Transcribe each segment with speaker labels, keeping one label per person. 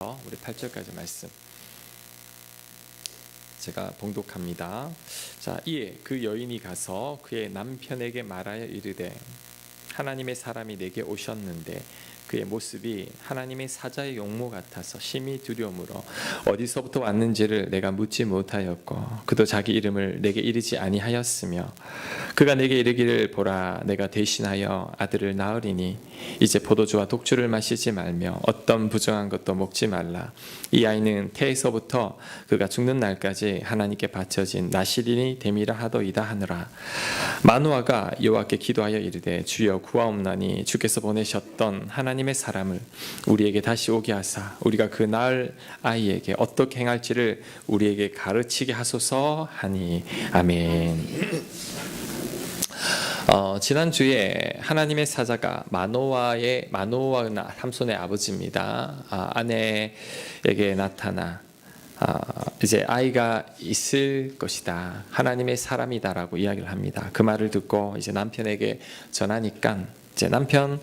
Speaker 1: 우리 8절까지 말씀 제가 봉독합니다. 자, 이에 그 여인이 가서 그의 남편에게 말하여 이르되 하나님의 사람이 내게 오셨는데 그의 모습이 하나님의 사자의 용모 같아서 심히 두려움으로 어디서부터 왔는지를 내가 묻지 못하였고 그도 자기 이름을 내게 이르지 아니하였으며 그가 내게 이르기를 보라 내가 대신하여 아들을 낳으리니 이제 포도주와 독주를 마시지 말며 어떤 부정한 것도 먹지 말라. 이 아이는 태에서부터 그가 죽는 날까지 하나님께 바쳐진 나시린이 됨이라 하더이다 하느라. 마노아가 여호와께 기도하여 이르되 주여 구하옵나니 주께서 보내셨던 하나님의 사람을 우리에게 다시 오게 하사 우리가 그 낳을 아이에게 어떻게 행할지를 우리에게 가르치게 하소서 하니. 아멘. 지난주에 하나님의 사자가 마노아가 삼손의 아버지입니다. 아내에게 나타나 이제 아이가 있을 것이다. 하나님의 사람이다라고 이야기를 합니다. 그 말을 듣고 이제 남편에게 전하니까 이제 남편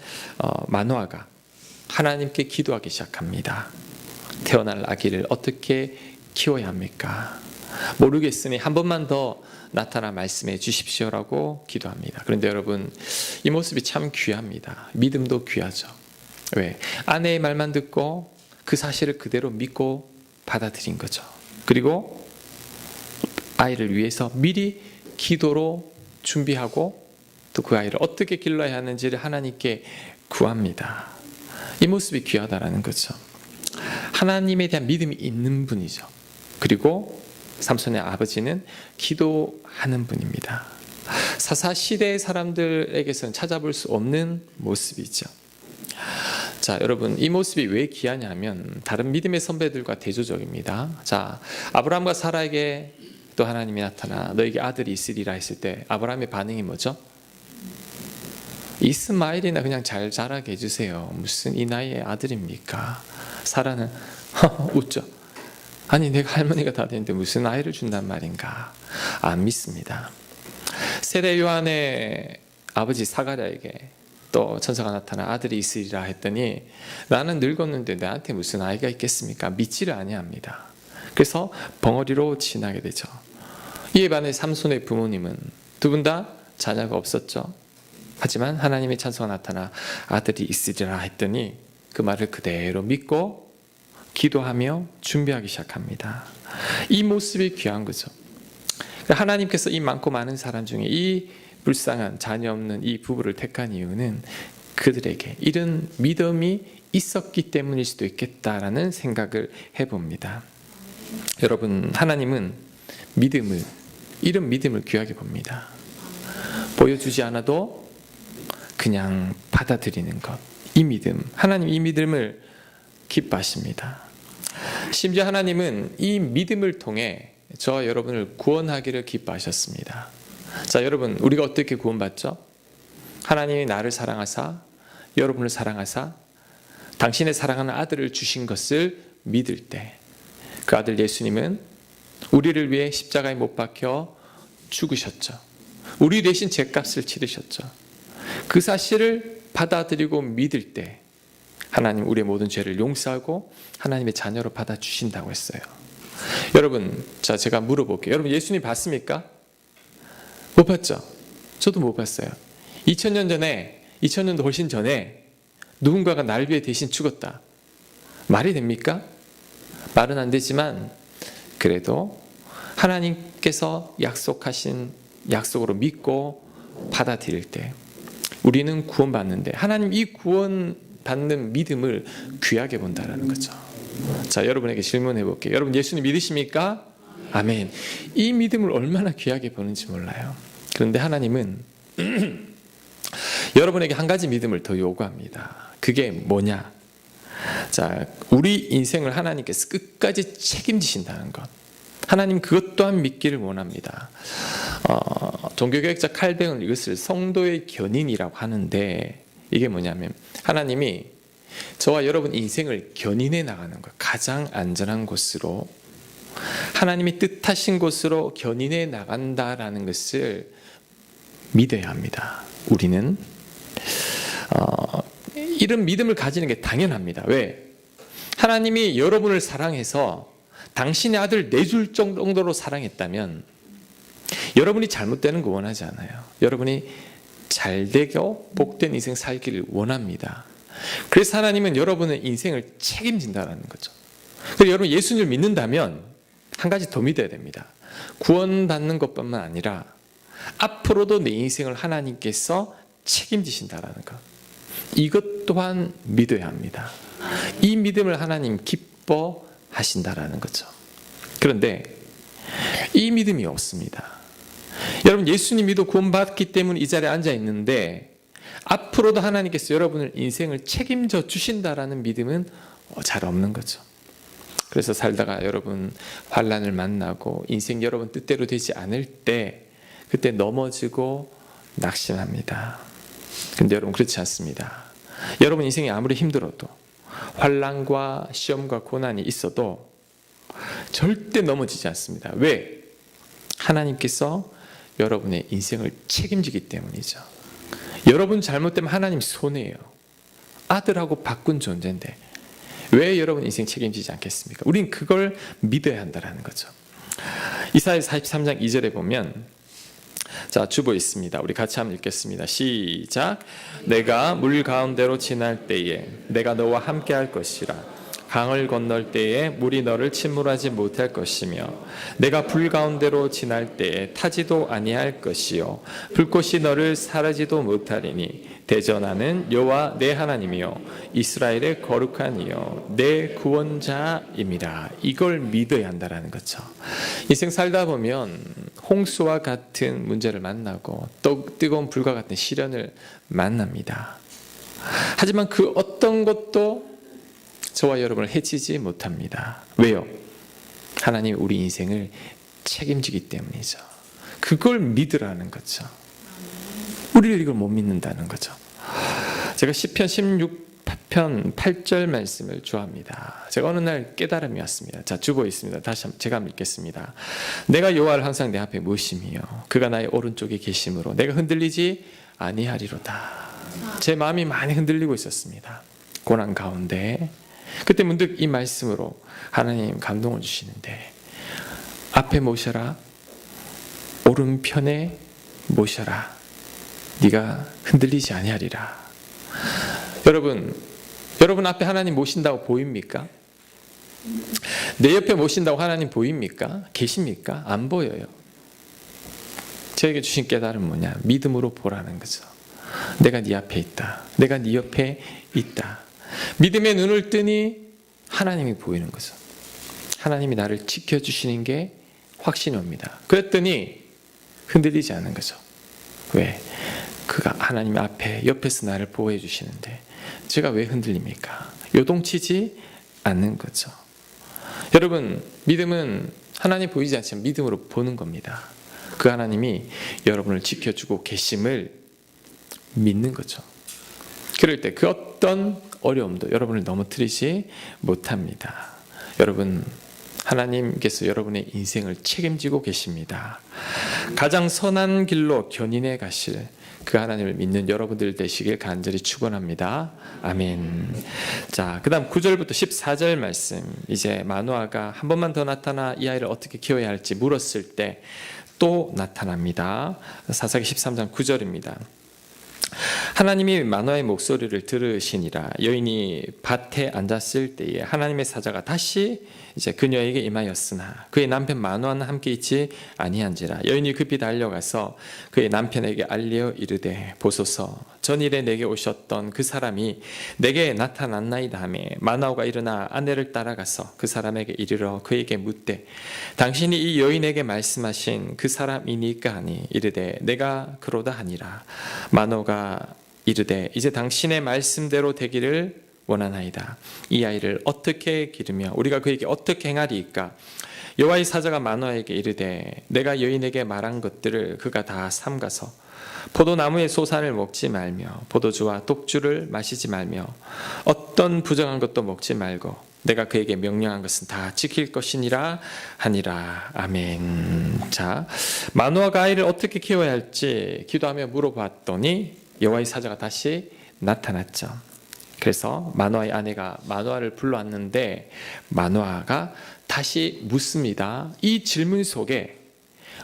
Speaker 1: 마노아가 하나님께 기도하기 시작합니다. 태어날 아기를 어떻게 키워야 합니까? 모르겠으니 한 번만 더 나타나 말씀해 주십시오라고 기도합니다. 그런데 여러분, 이 모습이 참 귀합니다. 믿음도 귀하죠. 왜? 아내의 말만 듣고 그 사실을 그대로 믿고 받아들인 거죠. 그리고 아이를 위해서 미리 기도로 준비하고 또 그 아이를 어떻게 길러야 하는지를 하나님께 구합니다. 이 모습이 귀하다라는 거죠. 하나님에 대한 믿음이 있는 분이죠. 그리고 삼손의 아버지는 기도하는 분입니다. 사사시대의 사람들에게서는 찾아볼 수 없는 모습이죠. 자, 여러분, 이 모습이 왜 귀하냐면 다른 믿음의 선배들과 대조적입니다. 자, 아브라함과 사라에게 또 하나님이 나타나 너에게 아들이 있으리라 했을 때 아브라함의 반응이 뭐죠? 이스마엘이나 그냥 잘 자라게 해주세요. 무슨 이 나이에 아들입니까? 사라는 웃죠. 아니, 내가 할머니가 다 됐는데 무슨 아이를 준단 말인가? 안 믿습니다. 세례 요한의 아버지 사가랴에게 또 천사가 나타나 아들이 있으리라 했더니 나는 늙었는데 나한테 무슨 아이가 있겠습니까? 믿지를 아니합니다. 그래서 벙어리로 지나게 되죠. 이에 반해 삼손의 부모님은 두 분 다 자녀가 없었죠. 하지만 하나님의 천사가 나타나 아들이 있으리라 했더니 그 말을 그대로 믿고 기도하며 준비하기 시작합니다. 이 모습이 귀한 거죠. 하나님께서 이 많고 많은 사람 중에 이 불쌍한 자녀 없는 이 부부를 택한 이유는 그들에게 이런 믿음이 있었기 때문일 수도 있겠다라는 생각을 해봅니다. 여러분, 하나님은 이런 믿음을 귀하게 봅니다. 보여주지 않아도 그냥 받아들이는 것, 이 믿음, 하나님 이 믿음을 기뻐하십니다. 심지어 하나님은 이 믿음을 통해 저와 여러분을 구원하기를 기뻐하셨습니다. 자, 여러분, 우리가 어떻게 구원받죠? 하나님이 나를 사랑하사 여러분을 사랑하사 당신의 사랑하는 아들을 주신 것을 믿을 때 그 아들 예수님은 우리를 위해 십자가에 못 박혀 죽으셨죠. 우리 대신 죄값을 치르셨죠. 그 사실을 받아들이고 믿을 때 하나님 우리의 모든 죄를 용서하고 하나님의 자녀로 받아주신다고 했어요. 여러분, 자, 제가 물어볼게요. 여러분, 예수님 봤습니까? 못 봤죠? 저도 못 봤어요. 2000년도 훨씬 전에 누군가가 날 위해 대신 죽었다. 말이 됩니까? 말은 안 되지만 그래도 하나님께서 약속하신 약속으로 믿고 받아들일 때 우리는 구원받는데 하나님 이 구원받는 믿음을 귀하게 본다는 거죠. 자, 여러분에게 질문해 볼게요. 여러분, 예수님 믿으십니까? 아멘. 이 믿음을 얼마나 귀하게 보는지 몰라요. 그런데 하나님은 여러분에게 한 가지 믿음을 더 요구합니다. 그게 뭐냐? 자, 우리 인생을 하나님께서 끝까지 책임지신다는 것. 하나님 그것 또한 믿기를 원합니다. 종교개혁자 칼뱅은 이것을 성도의 견인이라고 하는데 이게 뭐냐면 하나님이 저와 여러분 인생을 견인해 나가는 것, 가장 안전한 곳으로 하나님이 뜻하신 곳으로 견인해 나간다라는 것을 믿어야 합니다. 우리는 이런 믿음을 가지는 게 당연합니다. 왜? 하나님이 여러분을 사랑해서 당신의 아들 내줄 정도로 사랑했다면 여러분이 잘못되는 거 원하지 않아요. 여러분이 잘되고 복된 인생 살기를 원합니다. 그래서 하나님은 여러분의 인생을 책임진다는 거죠. 그리고 여러분 예수님을 믿는다면 한 가지 더 믿어야 됩니다. 구원받는 것뿐만 아니라 앞으로도 내 인생을 하나님께서 책임지신다는 것. 이것 또한 믿어야 합니다. 이 믿음을 하나님 기뻐하신다라는 거죠. 그런데 이 믿음이 없습니다. 여러분 예수님 믿어 구원받기 때문에 이 자리에 앉아 있는데 앞으로도 하나님께서 여러분의 인생을 책임져 주신다라는 믿음은 잘 없는 거죠. 그래서 살다가 여러분 환난을 만나고 인생 여러분 뜻대로 되지 않을 때 그때 넘어지고 낙심합니다. 근데 여러분 그렇지 않습니다. 여러분 인생이 아무리 힘들어도 환난과 시험과 고난이 있어도 절대 넘어지지 않습니다. 왜? 하나님께서 여러분의 인생을 책임지기 때문이죠. 여러분 잘못되면 하나님 손해예요. 아들하고 바꾼 존재인데 왜 여러분 인생 책임지지 않겠습니까? 우린 그걸 믿어야 한다는 거죠. 이사야 43장 2절에 보면 자, 주보 있습니다. 우리 같이 한번 읽겠습니다. 시작. 내가 물 가운데로 지날 때에 내가 너와 함께 할 것이라. 강을 건널 때에 물이 너를 침몰하지 못할 것이며 내가 불 가운데로 지날 때에 타지도 아니할 것이요 불꽃이 너를 사르지도 못하리니 대전하는 여호와 내 하나님이요 이스라엘의 거룩한 이요 내 구원자입니다. 이걸 믿어야 한다는 거죠. 인생 살다 보면 홍수와 같은 문제를 만나고 또 뜨거운 불과 같은 시련을 만납니다. 하지만 그 어떤 것도 저와 여러분을 해치지 못합니다. 왜요? 하나님 우리 인생을 책임지기 때문이죠. 그걸 믿으라는 거죠. 우리를 이걸 못 믿는다는 거죠. 제가 시편 16편 8절 말씀을 좋아합니다. 제가 어느 날 깨달음이 왔습니다. 자, 주보 있습니다. 다시 한번 제가 읽겠습니다. 내가 여호와를 항상 내 앞에 모심이요 그가 나의 오른쪽에 계심으로 내가 흔들리지 아니하리로다. 제 마음이 많이 흔들리고 있었습니다. 고난 가운데 그때 문득 이 말씀으로 하나님 감동을 주시는데 앞에 모셔라 오른편에 모셔라 네가 흔들리지 아니하리라. 여러분 앞에 하나님 모신다고 보입니까? 내 옆에 모신다고 하나님 보입니까? 계십니까? 안 보여요. 저에게 주신 깨달음은 뭐냐? 믿음으로 보라는 거죠. 내가 네 앞에 있다. 내가 네 옆에 있다. 믿음의 눈을 뜨니 하나님이 보이는 거죠. 하나님이 나를 지켜주시는 게 확신이 옵니다. 그랬더니 흔들리지 않는 거죠. 왜? 그가 하나님 앞에 옆에서 나를 보호해 주시는데 제가 왜 흔들립니까? 요동치지 않는 거죠. 여러분 믿음은 하나님 보이지 않지만 믿음으로 보는 겁니다. 그 하나님이 여러분을 지켜주고 계심을 믿는 거죠. 그럴 때 그 어떤 어려움도 여러분을 넘어뜨리지 못합니다. 여러분 하나님께서 여러분의 인생을 책임지고 계십니다. 가장 선한 길로 견인해 가실 그 하나님을 믿는 여러분들 되시길 간절히 축원합니다. 아멘. 자, 그다음 9절부터 14절 말씀. 이제 마노아가 한 번만 더 나타나 이 아이를 어떻게 키워야 할지 물었을 때 또 나타납니다. 사사기 13장 9절입니다. 하나님이 마노아의 목소리를 들으시니라. 여인이 밭에 앉았을 때에 하나님의 사자가 다시 이제 그녀에게 임하였으나 그의 남편 마노아는 함께 있지 아니한지라. 여인이 급히 달려가서 그의 남편에게 알려 이르되 보소서 전일에 내게 오셨던 그 사람이 내게 나타났나이다 하며 마노아가 일어나 아내를 따라가서 그 사람에게 이르러 그에게 묻되 당신이 이 여인에게 말씀하신 그 사람이니까 하니 이르되 내가 그러다 하니라. 마노아가 이르되 이제 당신의 말씀대로 되기를 원하나이다. 이 아이를 어떻게 기르며 우리가 그에게 어떻게 행하리이까? 여호와의 사자가 마노아에게 이르되 내가 여인에게 말한 것들을 그가 다 삼가서 포도나무의 소산을 먹지 말며 포도주와 독주를 마시지 말며 어떤 부정한 것도 먹지 말고 내가 그에게 명령한 것은 다 지킬 것이니라 하니라. 아멘. 자, 마노아가 아이를 어떻게 키워야 할지 기도하며 물어봤더니 여호와의 사자가 다시 나타났죠. 그래서 마노아의 아내가 마노아를 불러왔는데 마노아가 다시 묻습니다. 이 질문 속에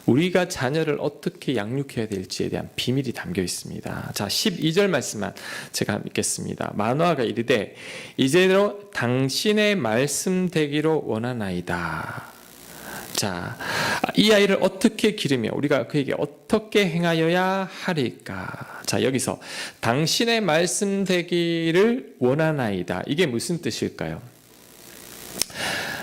Speaker 1: 우리가 자녀를 어떻게 양육해야 될지에 대한 비밀이 담겨 있습니다. 자, 12절 말씀만 제가 읽겠습니다. 마노아가 이르되 이제로 당신의 말씀되기로 원하나이다. 자, 이 아이를 어떻게 기르며 우리가 그에게 어떻게 행하여야 하리까? 자, 여기서 당신의 말씀되기를 원하나이다. 이게 무슨 뜻일까요?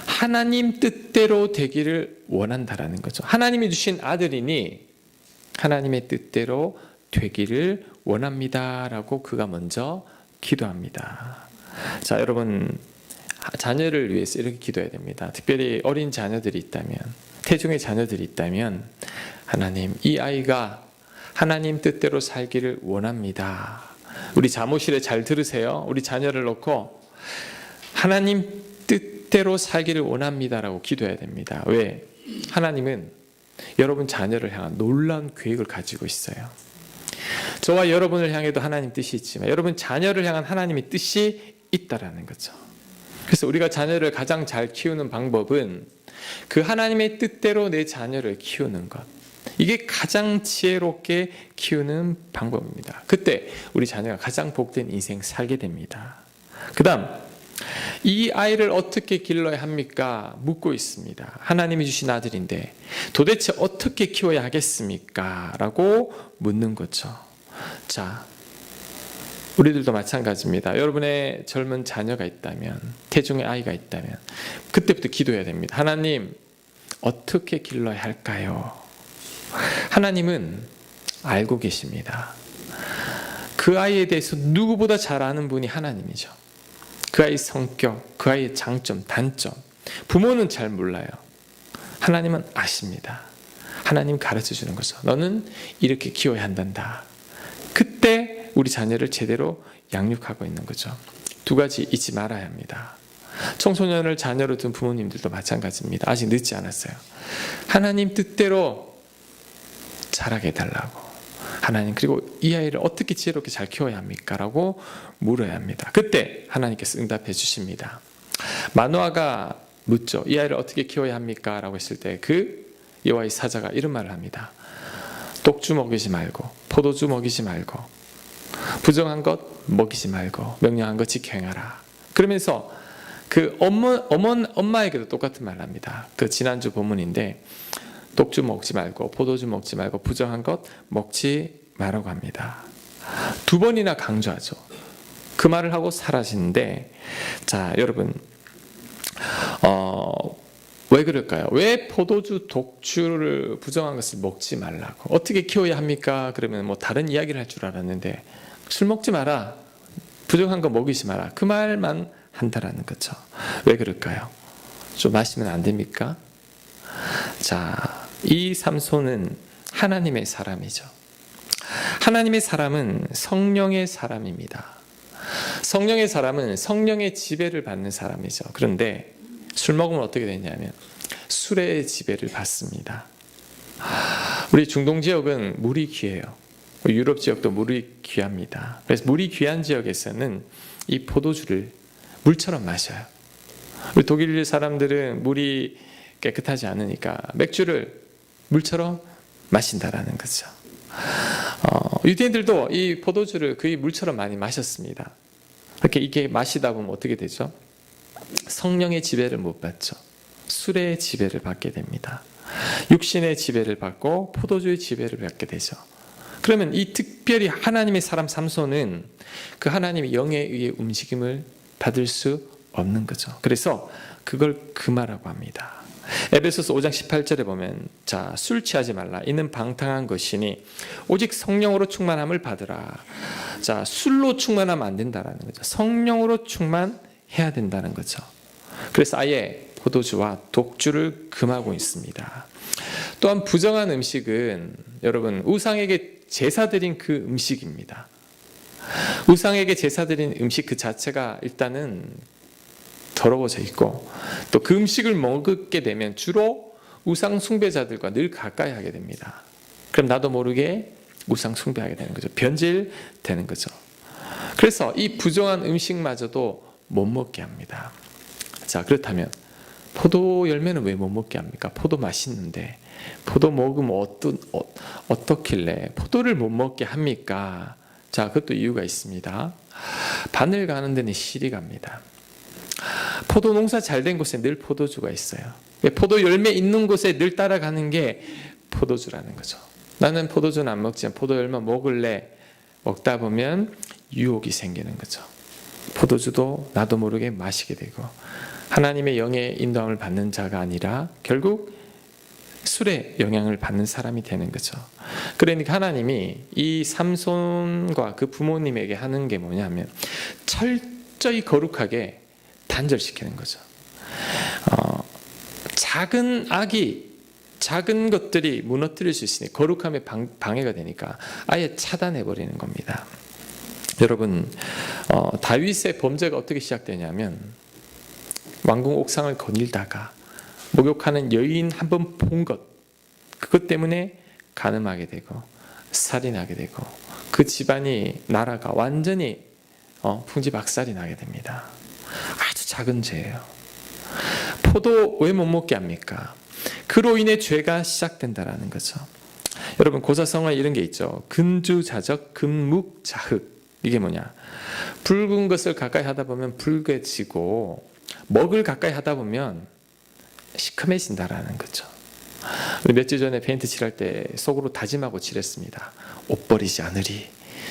Speaker 1: 하나님 뜻대로 되기를 원한다라는 거죠. 하나님이 주신 아들이니 하나님의 뜻대로 되기를 원합니다라고 그가 먼저 기도합니다. 자, 여러분, 자녀를 위해서 이렇게 기도해야 됩니다. 특별히 어린 자녀들이 있다면, 태중의 자녀들이 있다면, 하나님, 이 아이가 하나님 뜻대로 살기를 원합니다. 우리 사무실에 잘 들으세요. 우리 자녀를 놓고 하나님 뜻대로 살기를 원합니다라고 기도해야 됩니다. 왜? 하나님은 여러분 자녀를 향한 놀라운 계획을 가지고 있어요. 저와 여러분을 향해도 하나님 뜻이 있지만 여러분 자녀를 향한 하나님의 뜻이 있다라는 거죠. 그래서 우리가 자녀를 가장 잘 키우는 방법은 그 하나님의 뜻대로 내 자녀를 키우는 것. 이게 가장 지혜롭게 키우는 방법입니다. 그때 우리 자녀가 가장 복된 인생 살게 됩니다. 그 다음, 이 아이를 어떻게 길러야 합니까? 묻고 있습니다. 하나님이 주신 아들인데 도대체 어떻게 키워야 하겠습니까? 라고 묻는 거죠. 자, 우리들도 마찬가지입니다. 여러분의 젊은 자녀가 있다면, 태중의 아이가 있다면 그때부터 기도해야 됩니다. 하나님, 어떻게 길러야 할까요? 하나님은 알고 계십니다. 그 아이에 대해서 누구보다 잘 아는 분이 하나님이죠. 그 아이의 성격, 그 아이의 장점, 단점, 부모는 잘 몰라요. 하나님은 아십니다. 하나님 가르쳐 주는 거죠. 너는 이렇게 키워야 한단다. 그때 우리 자녀를 제대로 양육하고 있는 거죠. 두 가지 잊지 말아야 합니다. 청소년을 자녀로 둔 부모님들도 마찬가지입니다. 아직 늦지 않았어요. 하나님 뜻대로 자라게 해달라고. 하나님, 그리고 이 아이를 어떻게 지혜롭게 잘 키워야 합니까? 라고 물어야 합니다. 그때 하나님께서 응답해 주십니다. 마노아가 묻죠. 이 아이를 어떻게 키워야 합니까? 라고 했을 때 그 여호와의 사자가 이런 말을 합니다. 독주 먹이지 말고, 포도주 먹이지 말고, 부정한 것 먹이지 말고, 명령한 것 지켜 행하라. 그러면서 그 엄마에게도 똑같은 말을 합니다. 그 지난주 본문인데 독주 먹지 말고, 포도주 먹지 말고, 부정한 것 먹지 말라고 합니다. 두 번이나 강조하죠. 그 말을 하고 사라지는데, 자, 여러분, 왜 그럴까요? 왜 포도주, 독주를 부정한 것을 먹지 말라고? 어떻게 키워야 합니까? 그러면 뭐 다른 이야기를 할 줄 알았는데 술 먹지 마라, 부정한 거 먹이지 마라, 그 말만 한다라는 거죠. 왜 그럴까요? 좀 마시면 안 됩니까? 자, 이 삼손은 하나님의 사람이죠. 하나님의 사람은 성령의 사람입니다. 성령의 사람은 성령의 지배를 받는 사람이죠. 그런데 술 먹으면 어떻게 되냐면 술의 지배를 받습니다. 우리 중동 지역은 물이 귀해요. 유럽 지역도 물이 귀합니다. 그래서 물이 귀한 지역에서는 이 포도주를 물처럼 마셔요. 우리 독일 사람들은 물이 깨끗하지 않으니까 맥주를 물처럼 마신다라는 거죠. 유대인들도 이 포도주를 거의 물처럼 많이 마셨습니다. 이렇게 이게 마시다 보면 어떻게 되죠? 성령의 지배를 못 받죠. 술의 지배를 받게 됩니다. 육신의 지배를 받고 포도주의 지배를 받게 되죠. 그러면 이 특별히 하나님의 사람 삼손은 그 하나님의 영에 의해 움직임을 받을 수 없는 거죠. 그래서 그걸 금하라고 합니다. 에베소서 5장 18절에 보면, 자, 술 취하지 말라. 이는 방탕한 것이니 오직 성령으로 충만함을 받으라. 자, 술로 충만하면 안 된다라는 거죠. 성령으로 충만해야 된다는 거죠. 그래서 아예 포도주와 독주를 금하고 있습니다. 또한 부정한 음식은 여러분 우상에게 제사 드린 그 음식입니다. 우상에게 제사 드린 음식 그 자체가 일단은 더러워져 있고, 또 그 음식을 먹게 되면 주로 우상 숭배자들과 늘 가까이 하게 됩니다. 그럼 나도 모르게 우상 숭배하게 되는 거죠. 변질되는 거죠. 그래서 이 부정한 음식마저도 못 먹게 합니다. 자, 그렇다면 포도 열매는 왜 못 먹게 합니까? 포도 맛있는데 포도 먹으면 어떻길래 포도를 못 먹게 합니까? 자, 그것도 이유가 있습니다. 바늘 가는 데는 실이 갑니다. 포도 농사 잘 된 곳에 늘 포도주가 있어요. 포도 열매 있는 곳에 늘 따라가는 게 포도주라는 거죠. 나는 포도주는 안 먹지만 포도 열매 먹을래. 먹다 보면 유혹이 생기는 거죠. 포도주도 나도 모르게 마시게 되고 하나님의 영의 인도함을 받는 자가 아니라 결국 술의 영향을 받는 사람이 되는 거죠. 그러니까 하나님이 이 삼손과 그 부모님에게 하는 게 뭐냐면 철저히 거룩하게 단절시키는 거죠. 작은 악이 작은 것들이 무너뜨릴 수 있으니 거룩함에 방해가 되니까 아예 차단해 버리는 겁니다. 여러분, 다윗의 범죄가 어떻게 시작되냐면 왕궁 옥상을 거닐다가 목욕하는 여인 한 번 본 것, 그것 때문에 간음하게 되고 살인하게 되고 그 집안이 나라가 완전히 풍지박살이 나게 됩니다. 아주 작은 죄예요. 포도 왜 못 먹게 합니까? 그로 인해 죄가 시작된다라는 거죠. 여러분, 고사성어에 이런 게 있죠. 근주자적, 금묵자흑. 이게 뭐냐? 붉은 것을 가까이 하다 보면 붉게지고 먹을 가까이 하다 보면 시커매진다라는 거죠. 우리 몇 주 전에 페인트 칠할 때 속으로 다짐하고 칠했습니다. 옷 버리지 않으리,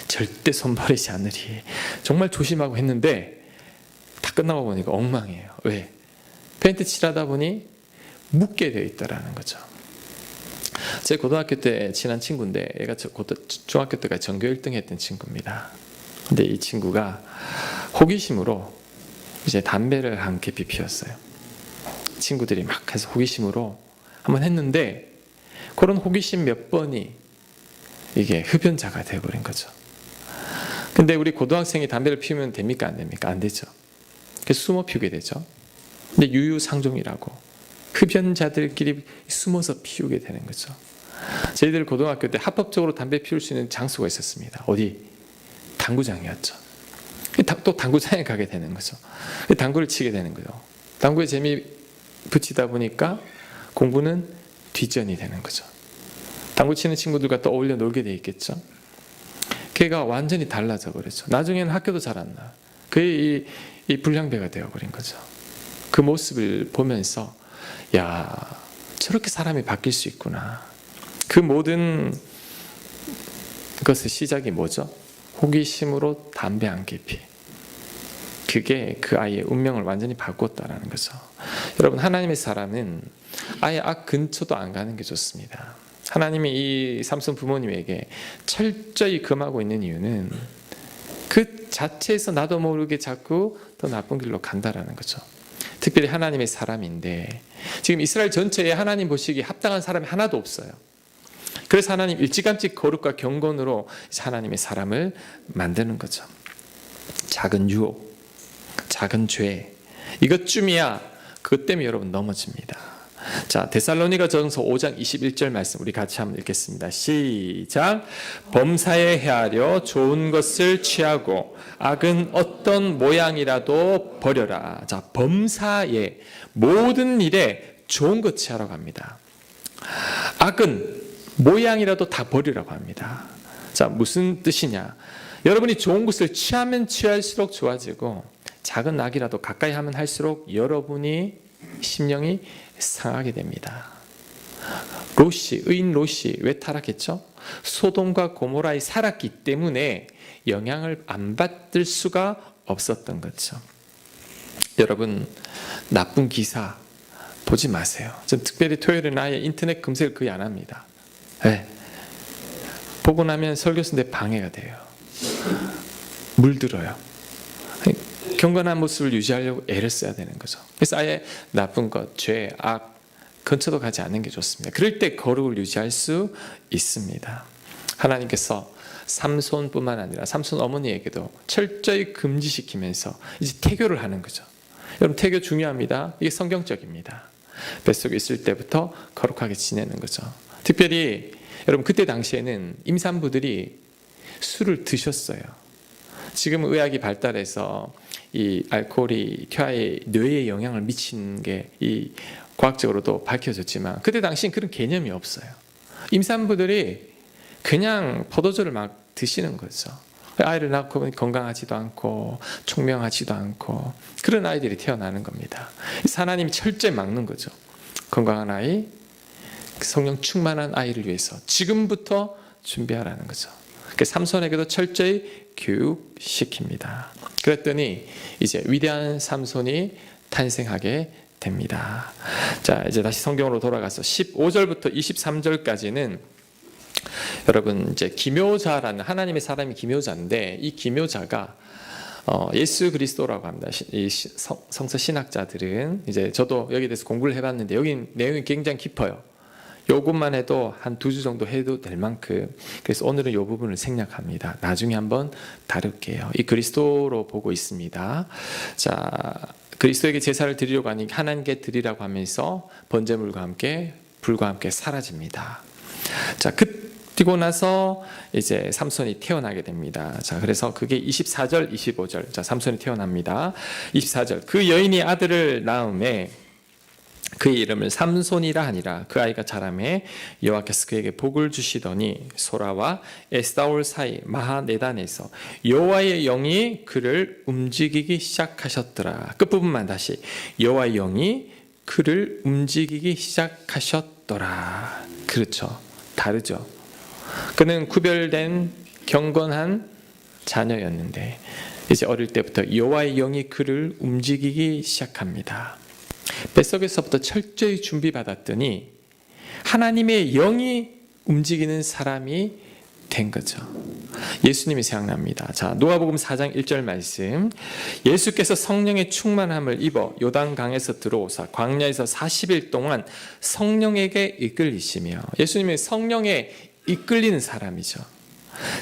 Speaker 1: 절대 손 버리지 않으리, 정말 조심하고 했는데 다 끝나고 보니까 엉망이에요. 왜? 페인트 칠하다 보니 묻게 되어 있다라는 거죠. 제 고등학교 때 친한 친구인데 얘가 중학교 때까지 전교 1등 했던 친구입니다. 근데 이 친구가 호기심으로 이제 담배를 한 개피 피웠어요. 친구들이 막 해서 호기심으로 한번 했는데 그런 호기심 몇 번이 이게 흡연자가 되어버린 거죠. 근데 우리 고등학생이 담배를 피우면 됩니까? 안 됩니까? 안 되죠. 그래서 숨어 피우게 되죠. 근데 유유상종이라고 흡연자들끼리 숨어서 피우게 되는 거죠. 저희들 고등학교 때 합법적으로 담배 피울 수 있는 장소가 있었습니다. 어디? 당구장이었죠. 또 당구장에 가게 되는 거죠. 당구를 치게 되는 거죠. 당구에 재미 붙이다 보니까 공부는 뒷전이 되는 거죠. 당구 치는 친구들과 또 어울려 놀게 돼 있겠죠. 걔가 완전히 달라져 버렸죠. 나중에는 학교도 잘 안 나요. 그게 이 불량배가 되어버린 거죠. 그 모습을 보면서 야, 저렇게 사람이 바뀔 수 있구나. 그 모든 것의 시작이 뭐죠? 호기심으로 담배 한 개피. 그게 그 아이의 운명을 완전히 바꿨다라는 거죠. 여러분, 하나님의 사람은 아예 악 근처도 안 가는 게 좋습니다. 하나님이 이 삼손 부모님에게 철저히 금하고 있는 이유는 그 자체에서 나도 모르게 자꾸 더 나쁜 길로 간다라는 거죠. 특별히 하나님의 사람인데 지금 이스라엘 전체에 하나님 보시기에 합당한 사람이 하나도 없어요. 그래서 하나님 일찌감치 거룩과 경건으로 하나님의 사람을 만드는 거죠. 작은 유혹, 작은 죄, 이것쯤이야 그것 때문에 여러분 넘어집니다. 자, 데살로니가 전서 5장 21절 말씀 우리 같이 한번 읽겠습니다. 시작. 범사에 헤아려 좋은 것을 취하고 악은 어떤 모양이라도 버려라. 자, 범사에 모든 일에 좋은 것 취하라고 합니다. 악은 모양이라도 다 버리라고 합니다. 자, 무슨 뜻이냐? 여러분이 좋은 것을 취하면 취할수록 좋아지고 작은 악이라도 가까이 하면 할수록 여러분이 심령이 상하게 됩니다. 의인 롯이 왜 타락했죠? 소돔과 고모라에 살았기 때문에 영향을 안 받을 수가 없었던 거죠. 여러분, 나쁜 기사 보지 마세요. 전 특별히 토요일은 아예 인터넷 검색을 거의 안 합니다. 네. 보고 나면 설교 쓰는데 방해가 돼요. 물들어요. 경건한 모습을 유지하려고 애를 써야 되는 거죠. 그래서 아예 나쁜 것, 죄, 악 근처도 가지 않는 게 좋습니다. 그럴 때 거룩을 유지할 수 있습니다. 하나님께서 삼손뿐만 아니라 삼손 어머니에게도 철저히 금지시키면서 이제 태교를 하는 거죠. 여러분, 태교 중요합니다. 이게 성경적입니다. 뱃속에 있을 때부터 거룩하게 지내는 거죠. 특별히 여러분, 그때 당시에는 임산부들이 술을 드셨어요. 지금 의학이 발달해서 이 알코올이 태아의 뇌에 영향을 미치는 게 이 과학적으로도 밝혀졌지만 그때 당시엔 그런 개념이 없어요. 임산부들이 그냥 포도주를 막 드시는 거죠. 아이를 낳고 건강하지도 않고 총명하지도 않고 그런 아이들이 태어나는 겁니다. 하나님이 철저히 막는 거죠. 건강한 아이, 성령 충만한 아이를 위해서 지금부터 준비하라는 거죠. 삼손에게도 철저히 교육시킵니다. 그랬더니 이제 위대한 삼손이 탄생하게 됩니다. 자, 이제 다시 성경으로 돌아가서 15절부터 23절까지는 여러분 이제 기묘자라는 하나님의 사람이 기묘자인데 이 기묘자가 예수 그리스도라고 합니다. 이 성서 신학자들은 이제 저도 여기에 대해서 공부를 해봤는데 여기 내용이 굉장히 깊어요. 요것만 해도 한 2주 정도 해도 될 만큼. 그래서 오늘은 이 부분을 생략합니다. 나중에 한번 다룰게요. 이 그리스도로 보고 있습니다. 자, 그리스도에게 제사를 드리려고 하니 하나님께 드리라고 하면서 번제물과 함께 불과 함께 사라집니다. 자, 그리고 나서 이제 삼손이 태어나게 됩니다. 자, 그래서 그게 24절, 25절. 자, 삼손이 태어납니다. 24절. 그 여인이 아들을 낳음에 그의 이름을 삼손이라 하니라. 그 아이가 자라매 여호와께서 그에게 복을 주시더니 소라와 에스다올 사이 마하네단에서 여호와의 영이 그를 움직이기 시작하셨더라. 끝부분만 다시. 여호와의 영이 그를 움직이기 시작하셨더라. 그렇죠. 다르죠. 그는 구별된 경건한 자녀였는데 이제 어릴 때부터 여호와의 영이 그를 움직이기 시작합니다. 뱃속에서부터 철저히 준비받았더니 하나님의 영이 움직이는 사람이 된 거죠. 예수님이 생각납니다. 자, 누가복음 4장 1절 말씀. 예수께서 성령의 충만함을 입어 요단강에서 들어오사 광야에서 40일 동안 성령에게 이끌리시며. 예수님이 성령에 이끌리는 사람이죠.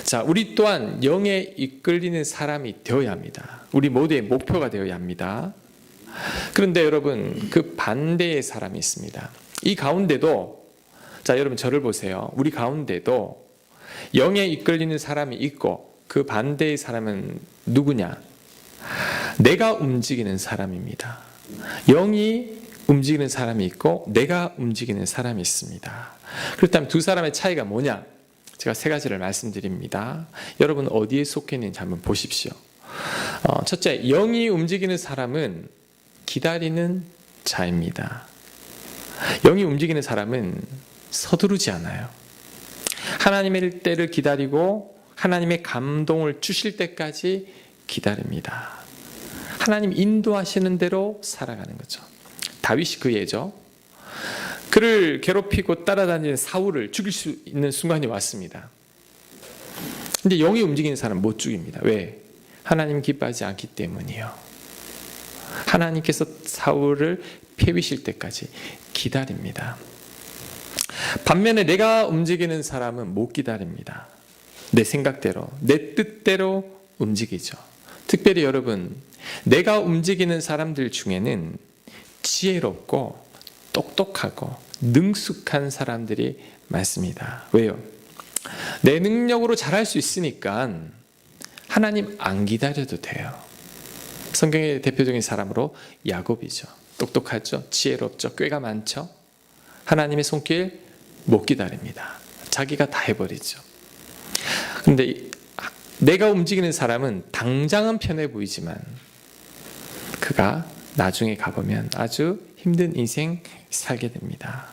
Speaker 1: 자, 우리 또한 영에 이끌리는 사람이 되어야 합니다. 우리 모두의 목표가 되어야 합니다. 그런데 여러분, 그 반대의 사람이 있습니다. 이 가운데도, 자, 여러분 저를 보세요. 우리 가운데도 영에 이끌리는 사람이 있고 그 반대의 사람은 누구냐? 내가 움직이는 사람입니다. 영이 움직이는 사람이 있고 내가 움직이는 사람이 있습니다. 그렇다면 두 사람의 차이가 뭐냐? 제가 세 가지를 말씀드립니다. 여러분 어디에 속해 있는지 한번 보십시오. 첫째, 영이 움직이는 사람은 기다리는 자입니다. 영이 움직이는 사람은 서두르지 않아요. 하나님의 때를 기다리고 하나님의 감동을 주실 때까지 기다립니다. 하나님 인도하시는 대로 살아가는 거죠. 다윗이 그 예죠. 그를 괴롭히고 따라다니는 사울을 죽일 수 있는 순간이 왔습니다. 근데 영이 움직이는 사람은 못 죽입니다. 왜? 하나님 기뻐하지 않기 때문이요. 하나님께서 사울을 패위실 때까지 기다립니다. 반면에 내가 움직이는 사람은 못 기다립니다. 내 생각대로, 내 뜻대로 움직이죠. 특별히 여러분, 내가 움직이는 사람들 중에는 지혜롭고 똑똑하고 능숙한 사람들이 많습니다. 왜요? 내 능력으로 잘할 수 있으니까 하나님 안 기다려도 돼요. 성경의 대표적인 사람으로 야곱이죠. 똑똑하죠. 지혜롭죠. 꾀가 많죠. 하나님의 손길 못 기다립니다. 자기가 다 해버리죠. 그런데 내가 움직이는 사람은 당장은 편해 보이지만 그가 나중에 가보면 아주 힘든 인생 살게 됩니다.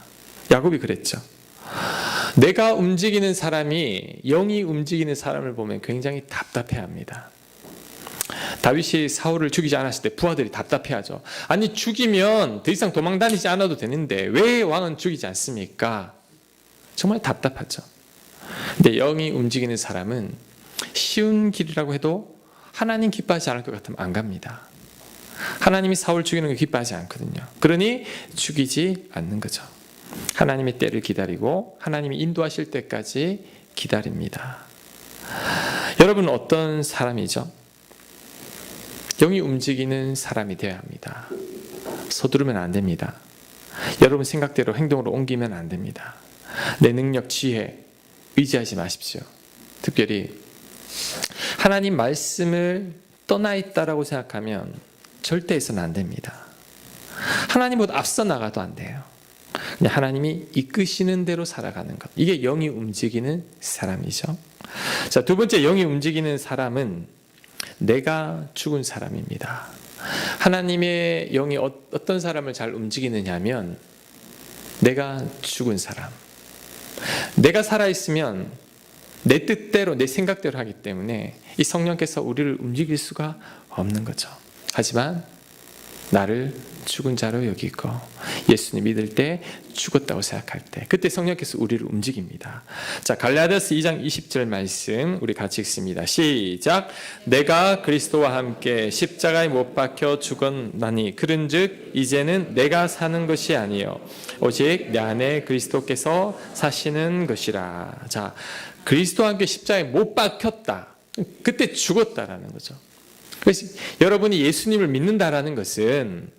Speaker 1: 야곱이 그랬죠. 내가 움직이는 사람이 영이 움직이는 사람을 보면 굉장히 답답해합니다. 다윗이 사울을 죽이지 않았을 때 부하들이 답답해하죠. 아니 죽이면 더 이상 도망다니지 않아도 되는데 왜 왕은 죽이지 않습니까? 정말 답답하죠. 근데 영이 움직이는 사람은 쉬운 길이라고 해도 하나님 기뻐하지 않을 것 같으면 안 갑니다. 하나님이 사울 죽이는 거 기뻐하지 않거든요. 그러니 죽이지 않는 거죠. 하나님의 때를 기다리고 하나님이 인도하실 때까지 기다립니다. 여러분은 어떤 사람이죠? 영이 움직이는 사람이 되어야 합니다. 서두르면 안 됩니다. 여러분 생각대로 행동으로 옮기면 안 됩니다. 내 능력, 지혜 의지하지 마십시오. 특별히 하나님 말씀을 떠나 있다라고 생각하면 절대 해서는 안 됩니다. 하나님보다 앞서 나가도 안 돼요. 그냥 하나님이 이끄시는 대로 살아가는 것. 이게 영이 움직이는 사람이죠. 자, 두 번째 영이 움직이는 사람은 내가 죽은 사람입니다. 하나님의 영이 어떤 사람을 잘 움직이느냐 하면 내가 죽은 사람. 내가 살아있으면 내 뜻대로 내 생각대로 하기 때문에 이 성령께서 우리를 움직일 수가 없는 거죠. 하지만 나를 죽은 자로 여기고 예수님 믿을 때 죽었다고 생각할 때 그때 성령께서 우리를 움직입니다. 자, 갈라디아서 2장 20절 말씀 우리 같이 읽습니다. 시작. 내가 그리스도와 함께 십자가에 못 박혀 죽었나니 그런즉 이제는 내가 사는 것이 아니요 오직 내 안에 그리스도께서 사시는 것이라. 자, 그리스도와 함께 십자가에 못 박혔다. 그때 죽었다라는 거죠. 그래서 여러분이 예수님을 믿는다라는 것은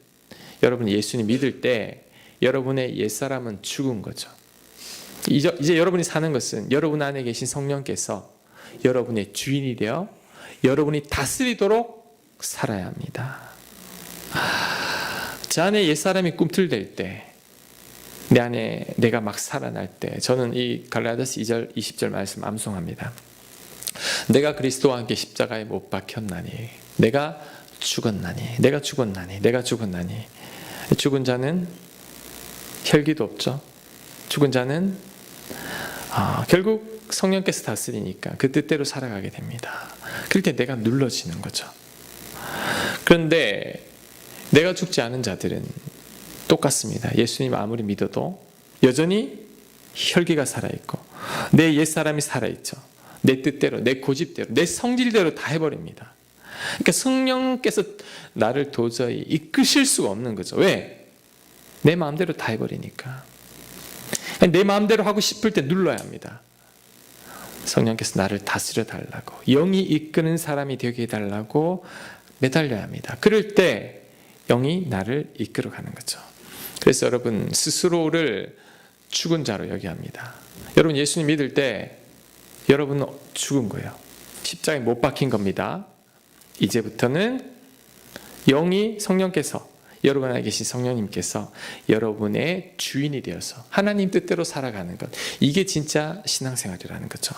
Speaker 1: 여러분이 예수님 믿을 때 여러분의 옛사람은 죽은 거죠. 이제 여러분이 사는 것은 여러분 안에 계신 성령께서 여러분의 주인이 되어 여러분이 다스리도록 살아야 합니다. 제 안에 옛사람이 꿈틀댈 때 내 안에 내가 막 살아날 때 저는 이 갈라디아서 2절 20절 말씀 암송합니다. 내가 그리스도와 함께 십자가에 못 박혔나니 내가 죽었나니 내가 죽었나니 내가 죽었나니. 죽은 자는 혈기도 없죠. 죽은 자는 결국 성령께서 다스리니까 그 뜻대로 살아가게 됩니다. 그럴 때 내가 눌러지는 거죠. 그런데 내가 죽지 않은 자들은 똑같습니다. 예수님 아무리 믿어도 여전히 혈기가 살아있고 내 옛사람이 살아있죠. 내 뜻대로 내 고집대로 내 성질대로 다 해버립니다. 그러니까 성령께서 나를 도저히 이끄실 수가 없는 거죠. 왜? 내 마음대로 다 해버리니까. 내 마음대로 하고 싶을 때 눌러야 합니다. 성령께서 나를 다스려 달라고 영이 이끄는 사람이 되게 해달라고 매달려야 합니다. 그럴 때 영이 나를 이끌어가는 거죠. 그래서 여러분 스스로를 죽은 자로 여겨야 합니다. 여러분 예수님 믿을 때 여러분은 죽은 거예요. 십자가에 못 박힌 겁니다. 이제부터는 영이 성령께서 여러분 안에 계신 성령님께서 여러분의 주인이 되어서 하나님 뜻대로 살아가는 것. 이게 진짜 신앙생활이라는 거죠.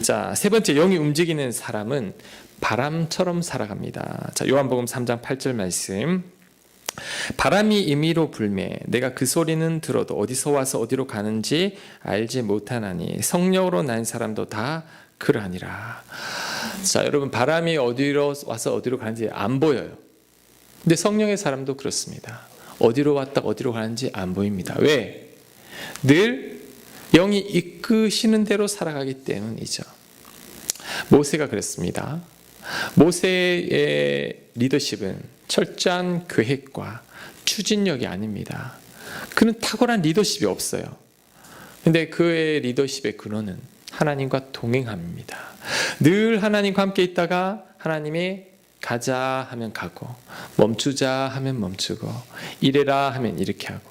Speaker 1: 자, 세 번째 영이 움직이는 사람은 바람처럼 살아갑니다. 자, 요한복음 3장 8절 말씀. 바람이 임의로 불매 내가 그 소리는 들어도 어디서 와서 어디로 가는지 알지 못하나니 성령으로 난 사람도 다 그러하니라. 자, 여러분 바람이 어디로 와서 어디로 가는지 안 보여요. 근데 성령의 사람도 그렇습니다. 어디로 왔다 어디로 가는지 안 보입니다. 왜? 늘 영이 이끄시는 대로 살아가기 때문이죠. 모세가 그랬습니다. 모세의 리더십은 철저한 계획과 추진력이 아닙니다. 그는 탁월한 리더십이 없어요. 근데 그의 리더십의 근원은 하나님과 동행함입니다. 늘 하나님과 함께 있다가 하나님이 가자 하면 가고 멈추자 하면 멈추고 이래라 하면 이렇게 하고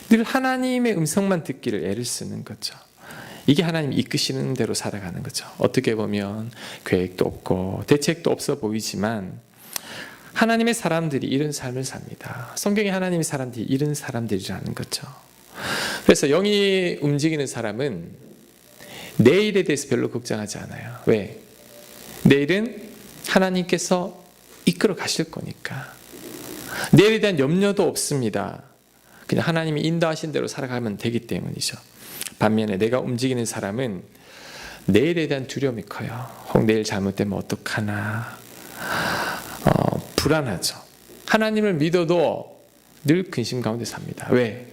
Speaker 1: 늘 하나님의 음성만 듣기를 애를 쓰는 거죠. 이게 하나님이 이끄시는 대로 살아가는 거죠. 어떻게 보면 계획도 없고 대책도 없어 보이지만 하나님의 사람들이 이런 삶을 삽니다. 성경에 하나님의 사람들이 이런 사람들이라는 거죠. 그래서 영이 움직이는 사람은 내일에 대해서 별로 걱정하지 않아요. 왜? 내일은 하나님께서 이끌어 가실 거니까. 내일에 대한 염려도 없습니다. 그냥 하나님이 인도하신 대로 살아가면 되기 때문이죠. 반면에 내가 움직이는 사람은 내일에 대한 두려움이 커요. 혹 내일 잘못되면 어떡하나. 불안하죠. 하나님을 믿어도 늘 근심 가운데 삽니다. 왜?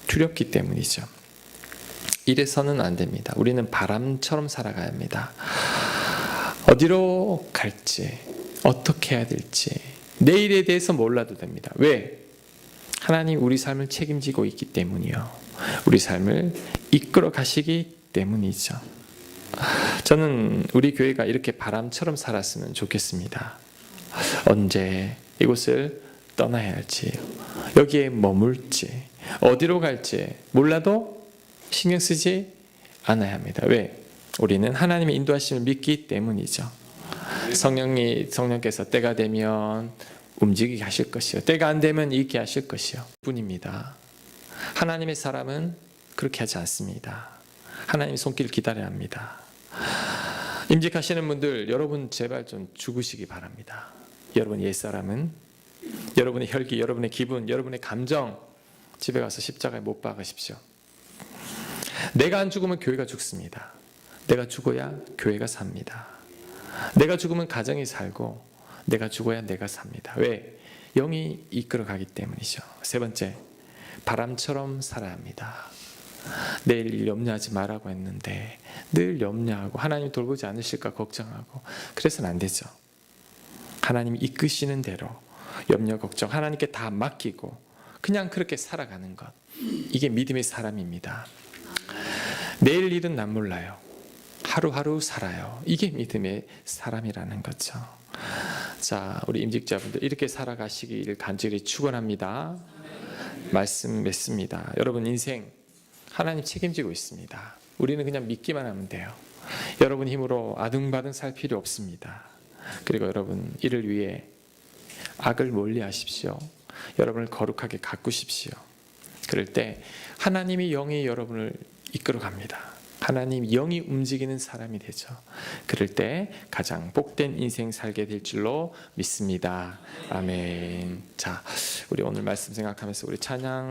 Speaker 1: 두렵기 때문이죠. 이래서는 안 됩니다. 우리는 바람처럼 살아가야 합니다. 어디로 갈지, 어떻게 해야 될지, 내일에 대해서 몰라도 됩니다. 왜? 하나님 우리 삶을 책임지고 있기 때문이요. 우리 삶을 이끌어 가시기 때문이죠. 저는 우리 교회가 이렇게 바람처럼 살았으면 좋겠습니다. 언제 이곳을 떠나야 할지, 여기에 머물지, 어디로 갈지 몰라도 신경 쓰지 않아야 합니다. 왜? 우리는 하나님의 인도하심을 믿기 때문이죠. 성령께서 때가 되면 움직이게 하실 것이요, 때가 안 되면 있게 하실 것이요 뿐입니다. 하나님의 사람은 그렇게 하지 않습니다. 하나님의 손길을 기다려야 합니다. 임직하시는 분들, 여러분 제발 좀 죽으시기 바랍니다. 여러분 옛사람은, 여러분의 혈기, 여러분의 기분, 여러분의 감정, 집에 가서 십자가에 못 박으십시오. 내가 안 죽으면 교회가 죽습니다. 내가 죽어야 교회가 삽니다. 내가 죽으면 가정이 살고, 내가 죽어야 내가 삽니다. 왜? 영이 이끌어가기 때문이죠. 세 번째, 바람처럼 살아야 합니다. 내일 염려하지 말라고 했는데 늘 염려하고 하나님 돌보지 않으실까 걱정하고, 그래서는 안 되죠. 하나님이 이끄시는 대로 염려 걱정 하나님께 다 맡기고 그냥 그렇게 살아가는 것, 이게 믿음의 사람입니다. 내일 일은 난 몰라요. 하루하루 살아요. 이게 믿음의 사람이라는 거죠. 자, 우리 임직자분들 이렇게 살아가시기를 간절히 축원합니다. 말씀 맺습니다. 여러분 인생 하나님 책임지고 있습니다. 우리는 그냥 믿기만 하면 돼요. 여러분 힘으로 아등바등 살 필요 없습니다. 그리고 여러분 이를 위해 악을 멀리하십시오. 여러분을 거룩하게 가꾸십시오. 그럴 때 하나님의 영이 여러분을 이끌어갑니다. 하나님 영이 움직이는 사람이 되죠. 그럴 때 가장 복된 인생 살게 될 줄로 믿습니다. 아멘. 자, 우리 오늘 말씀 생각하면서 우리 찬양